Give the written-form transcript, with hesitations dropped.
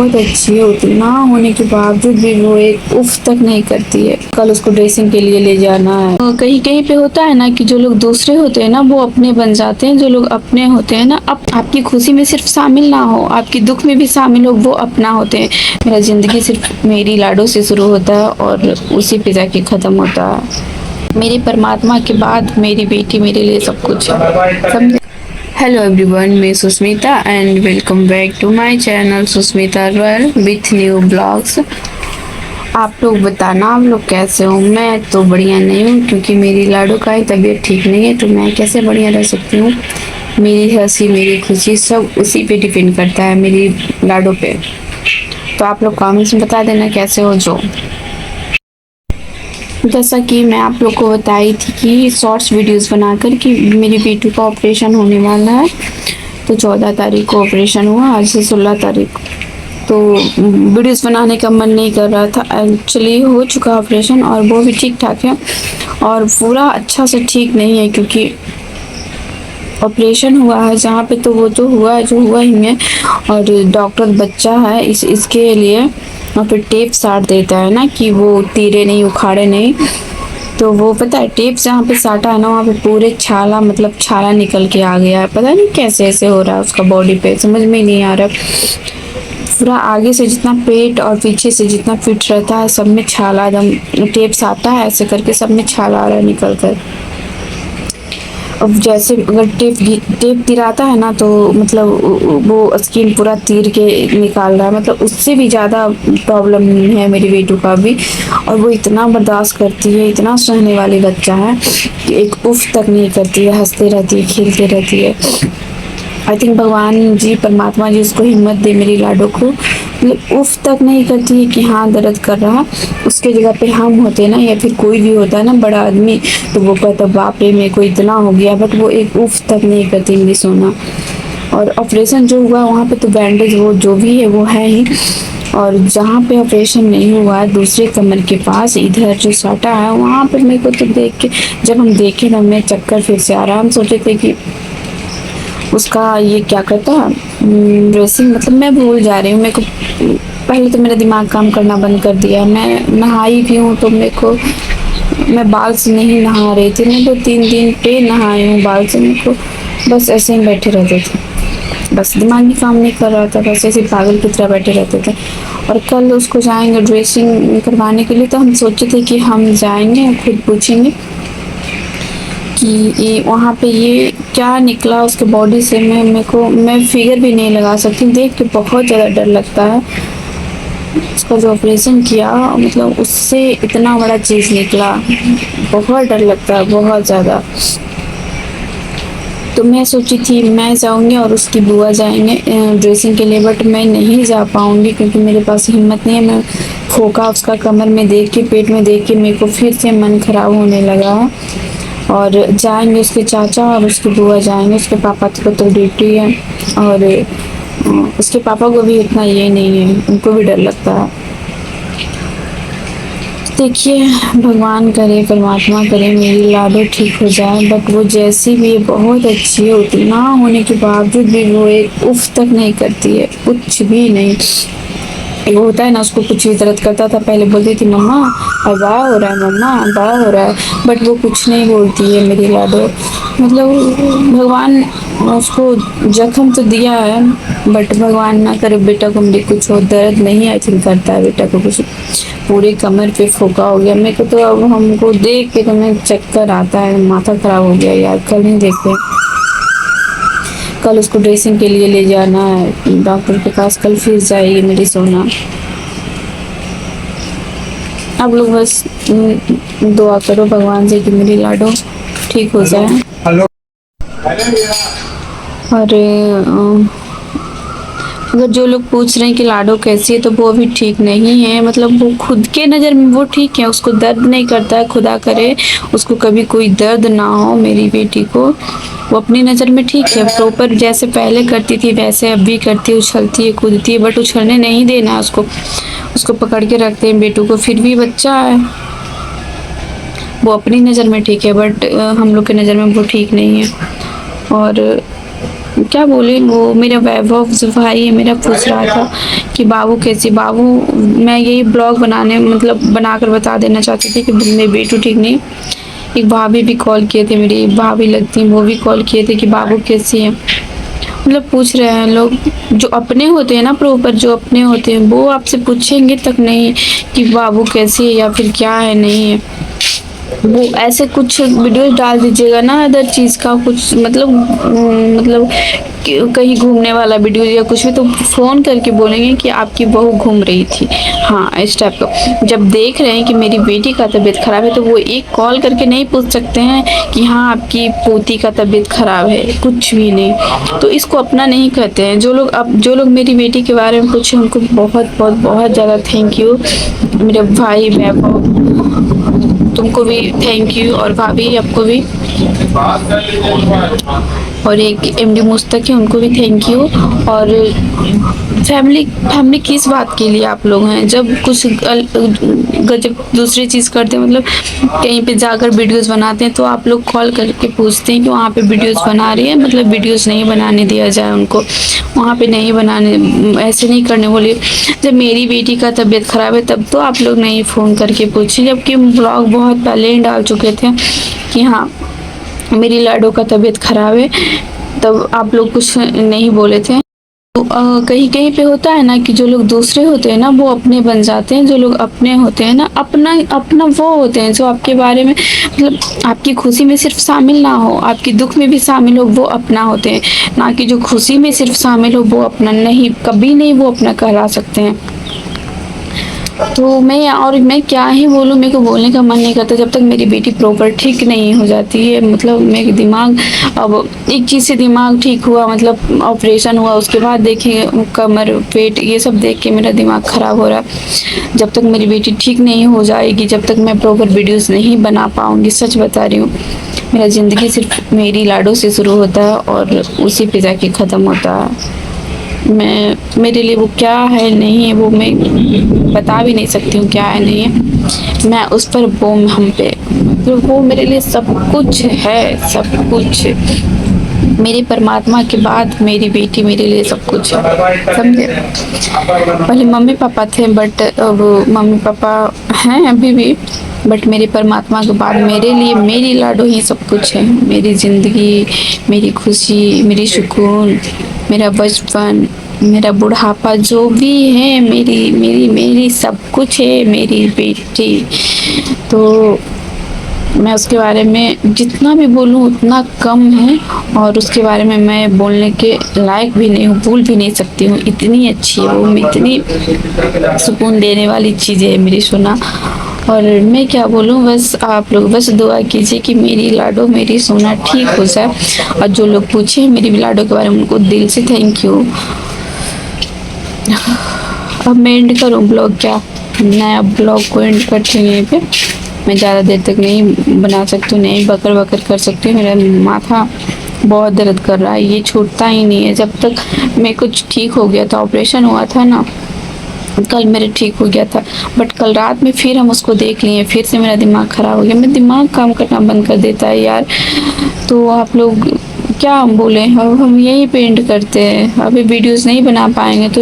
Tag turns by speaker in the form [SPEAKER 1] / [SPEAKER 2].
[SPEAKER 1] बहुत अच्छी है, उतना होने के बावजूद भी वो एक उफ तक नहीं करती है। कल उसको ड्रेसिंग के लिए ले जाना है। कहीं कहीं पे होता है ना कि जो लोग दूसरे होते हैं ना वो अपने बन जाते हैं, जो लोग अपने होते हैं ना, अब आपकी खुशी में सिर्फ शामिल ना हो, आपकी दुख में भी शामिल हो, वो अपना होते हैं। मेरा जिंदगी सिर्फ मेरी लाडो से शुरू होता है और उसी पे जाके खत्म होता है। मेरे परमात्मा के बाद मेरी बेटी मेरे लिए सब कुछ है, समझे। हेलो एवरीवन, मैं Sushmita and welcome back to my channel Sushmita Royal with new blogs. आप लोग बताना आप लोग कैसे हो। मैं तो बढ़िया नहीं हूँ क्योंकि मेरी लाडो का ही तबीयत ठीक नहीं है, तो मैं कैसे बढ़िया रह सकती हूँ। मेरी हंसी मेरी खुशी सब उसी पे डिपेंड करता है, मेरी लाडो पे। तो आप लोग कमेंट्स में बता देना कैसे हो। जो जैसा कि मैं आप लोग को बताई थी कि शॉर्ट्स वीडियोस बनाकर कि मेरी बेटी का ऑपरेशन होने वाला है, तो 14 तारीख को ऑपरेशन हुआ, आज से 16 तारीख। तो वीडियोस बनाने का मन नहीं कर रहा था। एक्चुअली हो चुका ऑपरेशन और वो भी ठीक ठाक है और पूरा अच्छा से ठीक नहीं है क्योंकि ऑपरेशन हुआ है जहाँ पे, तो वो तो हुआ है जो हुआ ही है। और डॉक्टर बच्चा है इसके लिए वहाँ पे टेप साट देता है ना कि वो तीरे नहीं उखाड़े नहीं। तो वो पता है टेप जहाँ पे साटा है ना वहाँ पे पूरे छाला, मतलब छाला निकल के आ गया है। पता नहीं कैसे ऐसे हो रहा है उसका बॉडी पे, समझ में नहीं आ रहा। पूरा आगे से जितना पेट और पीछे से जितना फिट रहता है सब में छाला, एकदम टेप साटा है ऐसे करके सब में छाला आ रहा है निकल कर। अब जैसे अगर टेप तिराता है ना तो मतलब वो स्किन पूरा तीर के निकाल रहा है, मतलब उससे भी ज़्यादा प्रॉब्लम है मेरी बेटू का भी। और वो इतना बर्दाश्त करती है, इतना सहने वाली बच्चा है कि एक उफ तक नहीं करती है, हंसते रहती है, खेलते रहती है। आई थिंक भगवान जी परमात्मा जी उसको हिम्मत दे मेरी लाडो को, मतलब उफ तक नहीं करती है कि हाँ दर्द कर रहा। उसके जगह पे हम होते ना या फिर कोई भी होता है ना बड़ा आदमी, तो वो कहता बाप रे मेरे को इतना हो गया, बट वो एक उफ तक नहीं करती मेरी सोना। और ऑपरेशन जो हुआ वहाँ पे तो बैंडेज वो जो भी है वो है ही, और जहाँ पे ऑपरेशन नहीं हुआ है दूसरे कमर के पास इधर जो साटा है वहाँ पे मेरे को तो देख के, जब हम देखे ना मैं चक्कर फिर से आ रहा। हम सोचे थे कि उसका ये क्या कहता है ड्रेसिंग, मतलब मैं भूल जा रही हूँ। मेरे को पहले तो मेरा दिमाग काम करना बंद कर दिया। मैं नहाई भी हूँ तो मेरे को, मैं बाल से नहीं नहा रही थी, मैं 2-3 दिन पे नहाई हूँ बाल से। मेरे को बस ऐसे ही बैठे रहते थे, बस दिमाग भी काम नहीं कर रहा था, बस ऐसे पागल की तरह बैठे रहते थे। और कल उसको जाएंगे ड्रेसिंग करवाने के लिए, तो हम सोचे थे कि हम जाएंगे खुद पूछेंगे कि ये वहाँ पे ये क्या निकला उसके बॉडी से। मैं फिगर भी नहीं लगा सकती, देख के बहुत ज़्यादा डर लगता है। उसका जो ऑपरेशन किया मतलब उससे इतना बड़ा चीज़ निकला, बहुत डर लगता है बहुत ज़्यादा। तो मैं सोची थी मैं जाऊंगी और उसकी बुआ जाएंगे ड्रेसिंग के लिए, बट मैं नहीं जा पाऊंगी क्योंकि मेरे पास हिम्मत नहीं है। मैं फोका उसका कमर में देख के, पेट में देख के मेरे को फिर से मन खराब होने लगा है। और जाएंगे उसके चाचा और उसकी बुआ जाएंगे, उसके पापा को तो ड्यूटी है और उसके पापा को भी इतना ये नहीं है, उनको भी डर लगता है। देखिए भगवान करे परमात्मा करे मेरी लाडो ठीक हो जाए, बट वो जैसी भी है बहुत अच्छी है, उतना होने के बावजूद भी वो एक उफ तक नहीं करती है, कुछ भी नहीं। वो होता है ना उसको कुछ भी दर्द करता था पहले बोलती थी मम्मा अब बड़ा हो रहा है, मम्मा बड़ा हो रहा है, बट वो कुछ नहीं बोलती है मेरी लाडो। मतलब भगवान उसको जख्म तो दिया है, बट भगवान ना करे बेटा को मेरे कुछ हो, दर्द नहीं आई थिंक करता है बेटा को कुछ। पूरे कमर पे फोका हो गया मेरे को, तो अब हमको देख के तो मैं चक्कर आता है, माथा खराब हो गया यार। कल नहीं देखते, कल उसको ड्रेसिंग के लिए ले जाना है डॉक्टर के पास, कल फिर जाएगी मेरी सोना। आप लोग बस दुआ करो भगवान से कि मेरी लाडो ठीक हो जाए। और अगर जो लोग पूछ रहे हैं कि लाडो कैसी है, तो वो भी ठीक नहीं है। मतलब वो खुद के नज़र में वो ठीक है, उसको दर्द नहीं करता है, खुदा करे उसको कभी कोई दर्द ना हो मेरी बेटी को। वो अपनी नज़र में ठीक है, प्रॉपर जैसे पहले करती थी वैसे अब भी करती है, उछलती है कूदती है, बट उछलने नहीं देना उसको। उसको पकड़ के रखते हैं बेटू को, फिर भी बच्चा है। वो अपनी नज़र में ठीक है बट हम लोग के नज़र में वो ठीक नहीं है। और क्या बोले, वो मेरा वैभव जो भाई है मेरा पूछ रहा था कि बाबू कैसे। बाबू, मैं यही ब्लॉग बनाने मतलब बनाकर बता देना चाहती थी कि मेरी बेटू ठीक नहीं। एक भाभी भी कॉल किए थे, मेरी भाभी लगती हैं, वो भी कॉल किए थे कि बाबू कैसी है। मतलब पूछ रहे हैं लोग, जो अपने होते हैं ना, प्रॉपर जो अपने होते हैं वो आपसे पूछेंगे तक नहीं कि बाबू कैसी है या फिर क्या है नहीं है। वो ऐसे कुछ वीडियोस डाल दीजिएगा ना अदर चीज़ का कुछ मतलब कहीं घूमने वाला वीडियो या कुछ भी, तो फ़ोन करके बोलेंगे कि आपकी बहू घूम रही थी। हाँ, इस टाइप का। जब देख रहे हैं कि मेरी बेटी का तबीयत खराब है तो वो एक कॉल करके नहीं पूछ सकते हैं कि हाँ आपकी पोती का तबीयत खराब है, कुछ भी नहीं। तो इसको अपना नहीं कहते हैं। जो लोग मेरी बेटी के बारे में पूछे उनको बहुत बहुत बहुत ज़्यादा थैंक यू। मेरे भाई वैभव, तुमको भी थैंक यू, और भाभी आपको भी, और एक एमडी मुस्तक है उनको भी थैंक यू। और फैमिली किस बात के लिए आप लोग हैं? जब कुछ जब दूसरी चीज़ करते हैं, मतलब कहीं पे जाकर वीडियोस बनाते हैं तो आप लोग कॉल करके पूछते हैं कि वहाँ पे वीडियोस बना रही है, मतलब वीडियोस नहीं बनाने दिया जाए उनको, वहाँ पे नहीं बनाने, ऐसे नहीं करने बोलिए। जब मेरी बेटी का तबीयत ख़राब है तब तो आप लोग नहीं फ़ोन करके पूछे, जबकि ब्लॉग बहुत पहले ही डाल चुके थे कि हाँ मेरी लाडो का तबीयत ख़राब है, तब आप लोग कुछ नहीं बोले थे। तो कहीं कहीं पे होता है ना कि जो लोग दूसरे होते हैं ना वो अपने बन जाते हैं, जो लोग अपने होते हैं ना अपना अपना वो होते हैं जो आपके बारे में मतलब आपकी खुशी में सिर्फ शामिल ना हो, आपकी दुख में भी शामिल हो, वो अपना होते हैं। ना कि जो खुशी में सिर्फ शामिल हो वो अपना नहीं, कभी नहीं वो अपना कहला सकते हैं। तो मैं क्या ही बोलूँ, मेरे को बोलने का मन नहीं करता जब तक मेरी बेटी प्रॉपर ठीक नहीं हो जाती है। मतलब मेरे दिमाग, अब एक चीज़ से दिमाग ठीक हुआ, मतलब ऑपरेशन हुआ, उसके बाद देखिए कमर पेट ये सब देख के मेरा दिमाग ख़राब हो रहा है। जब तक मेरी बेटी ठीक नहीं हो जाएगी, जब तक मैं प्रॉपर वीडियोज़ नहीं बना पाऊँगी, सच बता रही हूँ, मेरा ज़िंदगी सिर्फ मेरी लाडो से शुरू होता है और उसी पे जाके ख़त्म होता है। मेरे लिए वो क्या है नहीं है वो मैं बता भी नहीं सकती हूँ, क्या है नहीं है। मैं उस पर बोम हम पे, तो वो मेरे लिए सब कुछ है, सब कुछ। मेरे परमात्मा के बाद मेरी बेटी मेरे लिए सब कुछ है, समझे। पहले मम्मी पापा थे, बट अब मम्मी पापा हैं अभी भी, बट मेरे परमात्मा के बाद मेरे लिए मेरी लाडो ही सब कुछ है। मेरी ज़िंदगी, मेरी खुशी, मेरी सुकून, मेरा बचपन, मेरा बुढ़ापा, जो भी है मेरी मेरी मेरी सब कुछ है मेरी बेटी। तो मैं उसके बारे में जितना भी बोलूँ उतना कम है, और उसके बारे में मैं बोलने के लायक भी नहीं हूँ, भूल भी नहीं सकती हूँ। इतनी अच्छी है वो, इतनी सुकून देने वाली चीज़ें है मेरी सोना। और मैं क्या बोलूँ, बस आप लोग बस दुआ कीजिए कि मेरी लाडो मेरी सोना ठीक हो जाए। और जो लोग पूछे मेरी लाडो के बारे में उनको दिल से थैंक यू। अब मैं एंड करूँ ब्लॉग, क्या नया ब्लॉग को एंड करती हूँ यहीं पे। मैं ज़्यादा देर तक नहीं बना सकती हूँ, नहीं बकर बकर कर सकती हूँ। मेरा माथा बहुत दर्द कर रहा है, ये छूटता ही नहीं है। जब तक मैं कुछ ठीक हो गया था, ऑपरेशन हुआ था ना, कल मेरे ठीक हो गया था, बट कल रात में फिर हम उसको देख लिए, फिर से मेरा दिमाग ख़राब हो गया। मेरा दिमाग काम करना बंद कर देता है यार। तो आप लोग क्या हम बोले, अब हम यही पे एंड करते हैं, अभी वीडियोस नहीं बना पाएंगे तो